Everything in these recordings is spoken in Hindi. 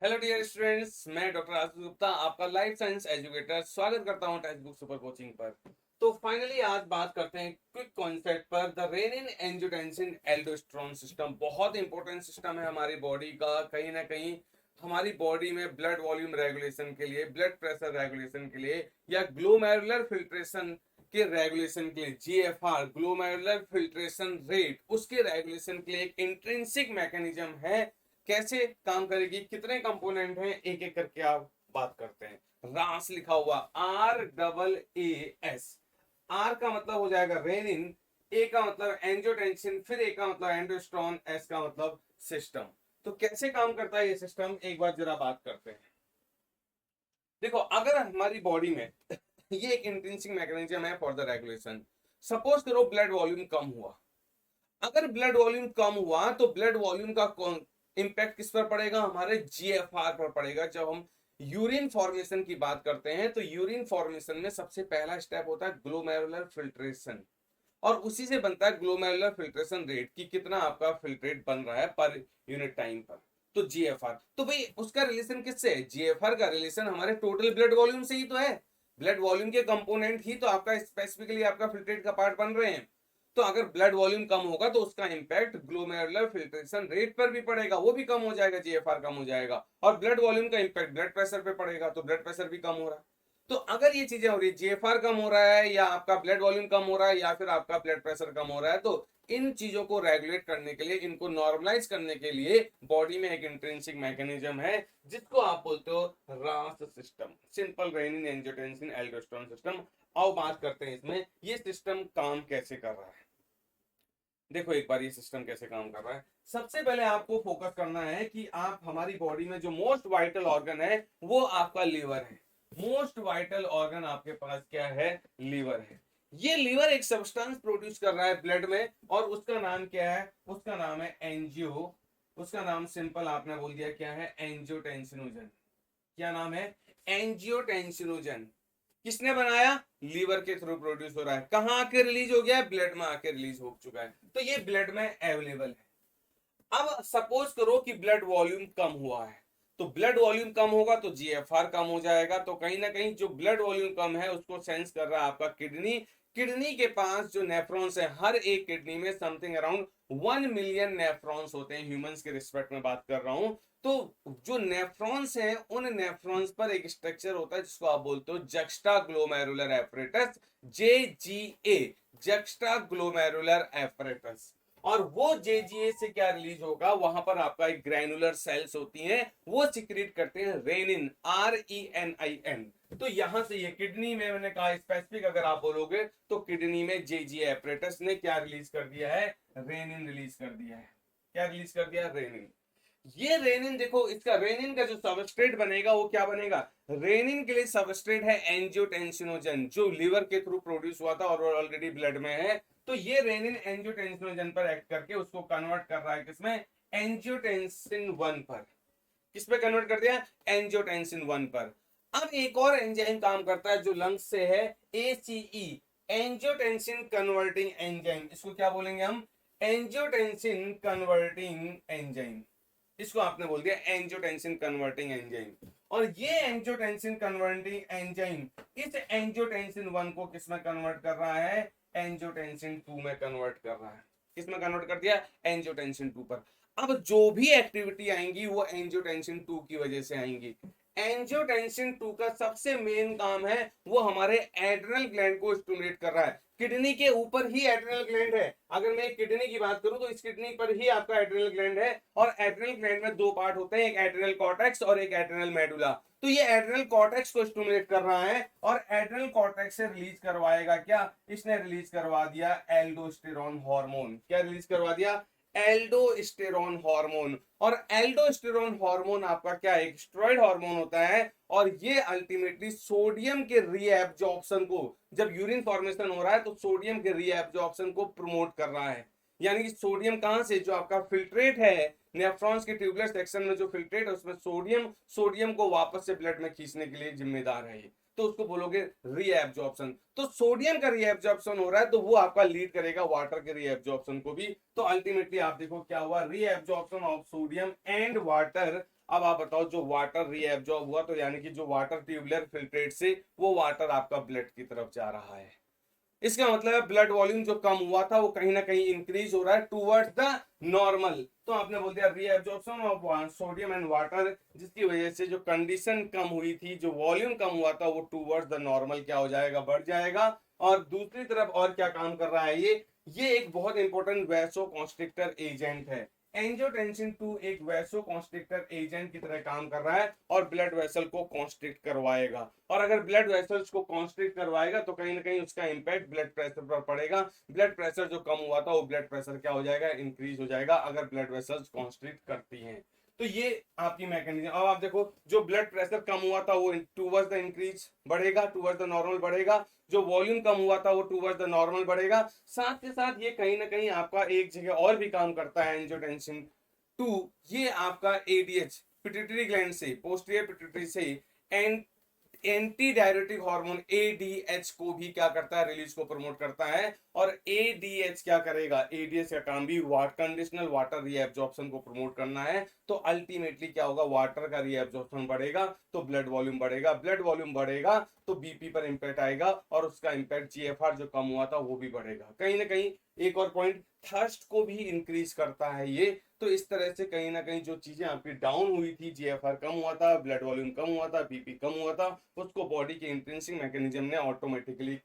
हेलो डियर स्टूडेंट्स, मैं डॉक्टर आशीष गुप्ता आपका लाइफ साइंस एजुकेटर स्वागत करता हूं टेक्स्ट बुक सुपर कोचिंग पर। तो फाइनली आज बात करते हैं क्विक कॉन्सेप्ट पर। The renin angiotensin aldosterone system बहुत इंपॉर्टेंट सिस्टम है हमारी बॉडी का। कहीं ना कहीं हमारी बॉडी में ब्लड वॉल्यूम रेगुलेशन के लिए, ब्लड प्रेशर रेगुलेशन के लिए या ग्लोमेरुलर फिल्ट्रेशन के रेगुलेशन के लिए, जीएफआर ग्लोमेरुलर फिल्ट्रेशन रेट, उसके रेगुलेशन के लिए एक इंट्रिंसिक मैकेनिज्म है। कैसे काम करेगी, कितने कंपोनेंट हैं, एक एक करके आप बात करते हैं। रास लिखा हुआ RAAS। आर का मतलब हो जाएगा रेनिन, ए का मतलब एंजियोटेंसिन, फिर ए का मतलब एंडोस्टेरोन, एस का मतलब सिस्टम। तो कैसे काम करता है ये सिस्टम, एक बार जरा बात करते हैं। देखो, अगर हमारी बॉडी में ये एक इंट्रिंसिक मैकेनिज्म है फॉर द रेगुलेशन। सपोज करो ब्लड वॉल्यूम कम हुआ। अगर ब्लड वॉल्यूम कम हुआ तो ब्लड वॉल्यूम का इंपैक्ट किस पर पड़ेगा, हमारे जीएफआर पर पड़ेगा। जब हम यूरिन फॉर्मेशन की बात करते हैं तो यूरिन फॉर्मेशन में सबसे पहला स्टेप होता है ग्लोमेरुलर फिल्ट्रेशन, और उसी से बनता है ग्लोमेरुलर फिल्ट्रेशन रेट कि कितना आपका फिल्ट्रेट बन रहा है पर यूनिट टाइम पर। तो जीएफआर, तो भाई उसका रिलेशन किससे है? जीएफआर का रिलेशन हमारे टोटल ब्लड वॉल्यूम से ही तो है। ब्लड वॉल्यूम के कंपोनेंट ही तो आपका स्पेसिफिकली आपका फिल्ट्रेट का पार्ट बन रहे हैं। तो अगर ब्लड वॉल्यूम कम होगा तो उसका इंपैक्ट ग्लोमेरुलर फिल्ट्रेशन रेट पर भी पड़ेगा, वो भी कम हो जाएगा, जीएफआर कम हो जाएगा। और ब्लड वॉल्यूम का इंपैक्ट ब्लड प्रेशर पे पड़ेगा, तो ब्लड प्रेशर भी कम हो रहा है। तो अगर ये चीजें हो रही है, जीएफआर कम हो रहा है या आपका ब्लड वॉल्यूम कम हो रहा है या फिर आपका ब्लड प्रेशर कम हो रहा है, तो इन चीजों को रेगुलेट करने के लिए, इनको नॉर्मलाइज करने के लिए बॉडी में एक इंट्रिंसिक मैकेनिज्म है जिसको आप बोलते हो रास system, simple renin angiotensin aldosterone system. आओ बात करते हैं इसमें ये सिस्टम काम कैसे कर रहा है। देखो एक बार ये सिस्टम कैसे काम कर रहा है। सबसे पहले आपको फोकस करना है कि आप हमारी बॉडी में जो मोस्ट वाइटल ऑर्गन है वो आपका लीवर है। मोस्ट वाइटल ऑर्गन आपके पास क्या है? लीवर है। ये लीवर एक सब्सटेंस प्रोड्यूस कर रहा है ब्लड में, और उसका नाम क्या है? उसका नाम है एंजियो। उसका नाम सिंपल आपने बोल दिया, क्या है? एंजियोटेंसिनोजन। क्या नाम है? एंजियोटेंसिनोजन। किसने बनाया? लीवर के थ्रू प्रोड्यूस हो रहा है। कहां आके रिलीज हो गया है? ब्लड में आके रिलीज हो चुका है। तो ये ब्लड में अवेलेबल है। अब सपोज करो कि ब्लड वॉल्यूम कम हुआ है, तो ब्लड वॉल्यूम कम होगा तो जीएफआर कम हो जाएगा। तो कहीं ना कहीं जो ब्लड वॉल्यूम कम है उसको सेंस कर रहा है आपका किडनी। किडनी के पास जो नेफ्रॉन्स है, हर एक किडनी में समथिंग अराउंड 1 मिलियन नेफ्रॉन्स होते हैं। ह्यूमंस के रिस्पेक्ट में बात कर रहा हूं। तो जो नेफ्रॉन्स हैं उन नेफ्रॉन्स पर एक स्ट्रक्चर होता है जिसको आप बोलते हो juxta glomerular apparatus, JGA, juxta glomerular apparatus. और वो जेजीए से क्या रिलीज होगा, वहां पर आपका एक ग्रैनुलर सेल्स होती हैं, वो सिक्रेट करते हैं रेनिन, RENIN। तो यहां से ये किडनी में, मैंने कहा स्पेसिफिक अगर आप बोलोगे तो किडनी में जेजीए एपरेटस ने क्या रिलीज कर दिया है? रेनिन रिलीज कर दिया है। क्या रिलीज कर दिया? रेनिन। ये रेनिन, देखो इसका रेनिन का जो सबस्ट्रेट बनेगा वो क्या बनेगा? रेनिन के लिए सबस्ट्रेट है एंजियोटेंसिनोजन, जो लिवर के थ्रू प्रोड्यूस हुआ था और ऑलरेडी ब्लड में है। तो ये रेनिन एंजियोटेंसिनोजन पर एक्ट करके उसको कन्वर्ट कर रहा है किसमें? एंजियोटेंसिन 1 पर। किस पे कन्वर्ट कर दिया? एंजियोटेंसिन 1 पर। अब एक और एंजाइम काम करता है जो लंग्स से है, ACE, एंजियोटेंसिन कन्वर्टिंग एंजाइम। इसको क्या बोलेंगे हम? Angiotensin converting enzyme. इसको आपने बोल दिया एंजियोटेंसिन कन्वर्टिंग एंजाइम। और ये एंजियोटेंसिन कन्वर्टिंग एंजाइम इस एंजियोटेंसिन 1 को किसमें कन्वर्ट कर रहा है? एंजियोटेंसिन 2 में कन्वर्ट कर रहा है। किसमें कन्वर्ट कर दिया? एंजियोटेंसिन 2 पर। अब जो भी एक्टिविटी आएंगी वो एंजियोटेंसिन 2 की वजह से आएंगी। एंजियोटेंसिन 2 का सबसे मेन काम है वो हमारे एड्रिनल ग्लैंड को स्टिमुलेट कर रहा है। किडनी के ऊपर ही एड्रिनल ग्लैंड है। अगर मैं किडनी की बात करूं तो इस किडनी पर ही आपका एड्रिनल ग्लैंड है। और एड्रिनल ग्लैंड में दो पार्ट होते हैं, एक एड्रिनल कॉर्टेक्स और एक एड्रिनल मेडुला। तो ये एड्रिनल कॉर्टेक्स को स्टिमुलेट कर रहा है और एड्रिनल कॉर्टेक्स से रिलीज करवाएगा क्या? इसने रिलीज करवा दिया एल्डोस्टेरॉन हार्मोन। क्या रिलीज करवा दिया? Aldosterone hormone. और एल्डोस्टेरॉन हार्मोन आपका क्या है? एक स्टेरॉइड हार्मोन होता है। और ये अल्टीमेटली सोडियम के रीएब्जॉर्प्शन को, जब यूरिन फॉर्मेशन हो रहा है तो सोडियम के रीएब्जॉर्प्शन को प्रमोट कर रहा है। यानी कि सोडियम कहां से? जो आपका फिल्ट्रेट है नेफ्रॉन्स के ट्यूबुलर सेक्शन में, जो फिल्ट्रेट है उसमें सोडियम, सोडियम को वापस से ब्लड में खींचने के लिए जिम्मेदार है। तो उसको बोलोगे रीएब्जॉर्प्शन। तो सोडियम का रीएब्जॉर्प्शन हो रहा है तो वो आपका लीड करेगा वाटर के रीएब्जॉर्प्शन को भी। तो अल्टीमेटली आप देखो क्या हुआ? Reabsorption of sodium and water अब आप बताओ, जो वाटर रीएब्जॉर्ब हुआ, तो यानी कि जो वाटर ट्यूबुलर फिल्ट्रेट से वो वाटर आपका ब्लड की तरफ जा रहा है। इसका मतलब है ब्लड वॉल्यूम जो कम हुआ था वो कहीं ना कहीं इंक्रीज हो रहा है टूवर्ड्स द नॉर्मल। तो आपने बोल दिया reabsorption of sodium and water, जिसकी वजह से जो कंडीशन कम हुई थी, जो वॉल्यूम कम हुआ था, वो टूवर्ड्स द नॉर्मल क्या हो जाएगा, बढ़ जाएगा। और दूसरी तरफ और क्या काम कर रहा है ये एक बहुत इंपॉर्टेंट वैसो कॉन्स्ट्रिक्टर एजेंट है। एंजियोटेंसिन 2 एक वैसो कॉन्स्ट्रिक्टर एजेंट की तरह काम कर रहा है और ब्लड वेसल को कॉन्स्ट्रिक्ट करवाएगा। और अगर ब्लड वेसल्स को कॉन्स्ट्रिक्ट करवाएगा तो कहीं ना कहीं उसका इंपैक्ट ब्लड प्रेशर पर पड़ेगा। ब्लड प्रेशर जो कम हुआ था वो ब्लड प्रेशर क्या हो जाएगा, इंक्रीज हो जाएगा अगर ब्लड वेसल्स कॉन्स्ट्रिक्ट करती हैं। तो ये आपकी मैकेनिज्म। अब आप देखो, जो ब्लड प्रेशर कम हुआ था वो टूवर्ड्स द इंक्रीज बढ़ेगा, टूवर्ड्स द नॉर्मल बढ़ेगा। जो वॉल्यूम कम हुआ था वो टूवर्ड्स द नॉर्मल बढ़ेगा। साथ के साथ ये कहीं ना कहीं आपका एक जगह और भी काम करता है एंजियोटेंसिन 2। ये आपका एडीएच पिट्यूटरी ग्लैंड से, पोस्टीरियर पिट्यूटरी से एंटी डायरेटिक हार्मोन एडीएच को भी क्या करता है, रिलीज को प्रमोट करता है। और एडीएच क्या करेगा, एडीएच का काम भी कंडीशनल वाटर रीएब्जॉर्प्शन को प्रमोट करना है। तो अल्टीमेटली क्या होगा, वाटर का रीएब्जॉर्प्शन बढ़ेगा तो ब्लड वॉल्यूम बढ़ेगा, ब्लड वॉल्यूम बढ़ेगा तो बीपी पर इंपैक्ट आएगा और उसका इंपैक्ट जीएफआर जो कम हुआ था वो भी बढ़ेगा। कहीं ना कहीं एक और पॉइंट, थर्स्ट को भी इंक्रीज करता है ये। तो इस तरह से कहीं ना कहीं जो चीजें आपकी डाउन हुई थी, जीएफआर कम हुआ था, ब्लड वॉल्यूम कम हुआ था, बीपी कम हुआ था, उसको बॉडी के इंट्रिंसिक मैकेनिज्म ने ऑटोमेटिकली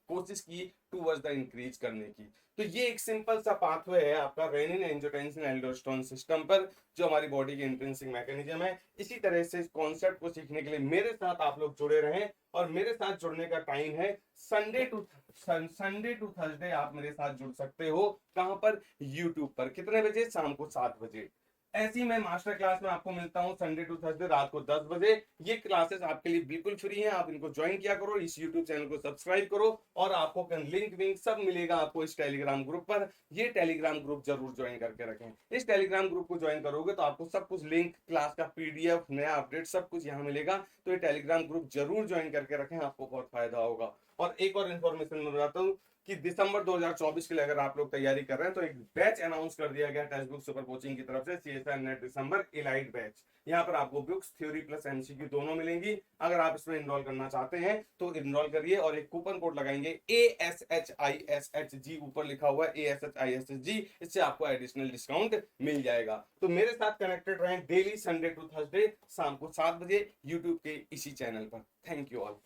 कोशिश की टूवर्ड्स द इंक्रीज करने की। तो ये एक सिंपल सा पाथवे है आपका रेनिन एंजियोटेंसिन एल्डोस्टेरोन सिस्टम पर, जो हमारी बॉडी के इंट्रिंसिक मैकेनिज्म है। इसी तरह से इस कॉन्सेप्ट को सीखने के लिए मेरे साथ आप लोग जुड़े रहें। और मेरे साथ जुड़ने का टाइम है संडे टू थर्सडे। आप मेरे साथ जुड़ सकते हो कहां पर, यूट्यूब पर। कितने बजे, शाम को 7 बजे। ऐसी मैं मास्टर क्लास में आपको मिलता हूं संडे टू थर्सडे रात को 10 बजे। ये क्लासेस आपके लिए बिल्कुल फ्री हैं, आप इनको ज्वाइन किया करो, इस यूट्यूब चैनल को सब्सक्राइब करो और आपको लिंक विंक सब मिलेगा आपको इस टेलीग्राम ग्रुप पर। ये टेलीग्राम ग्रुप जरूर ज्वाइन करके रखें। इस टेलीग्राम ग्रुप को ज्वाइन करोगे तो आपको सब कुछ, लिंक, क्लास का पीडीएफ, नया अपडेट, सब कुछ यहाँ मिलेगा। तो ये टेलीग्राम ग्रुप जरूर ज्वाइन करके रखें, आपको बहुत फायदा होगा। और एक और इन्फॉर्मेशन मैं बताता हूँ कि दिसंबर 2024 के लिए अगर आप लोग तैयारी कर रहे हैं तो एक बैच अनाउंस कर दिया गया टेक्स्ट बुक सुपर कोचिंग की तरफ से, सीएसआर नेट दिसंबर इलाइट बैच। यहाँ पर आपको बुक्स, थ्योरी प्लस एमसीक्यू दोनों मिलेंगी। अगर आप इसमें इनरोल करना चाहते हैं तो इनरोल करिए और एक कूपन कोड लगाएंगे ASHISHG, ऊपर लिखा हुआ है ASHISHG, इससे आपको एडिशनल डिस्काउंट मिल जाएगा। तो मेरे साथ कनेक्टेड रहें डेली संडे टू थर्सडे शाम को 7 बजे यूट्यूब के इसी चैनल पर। Thank you all.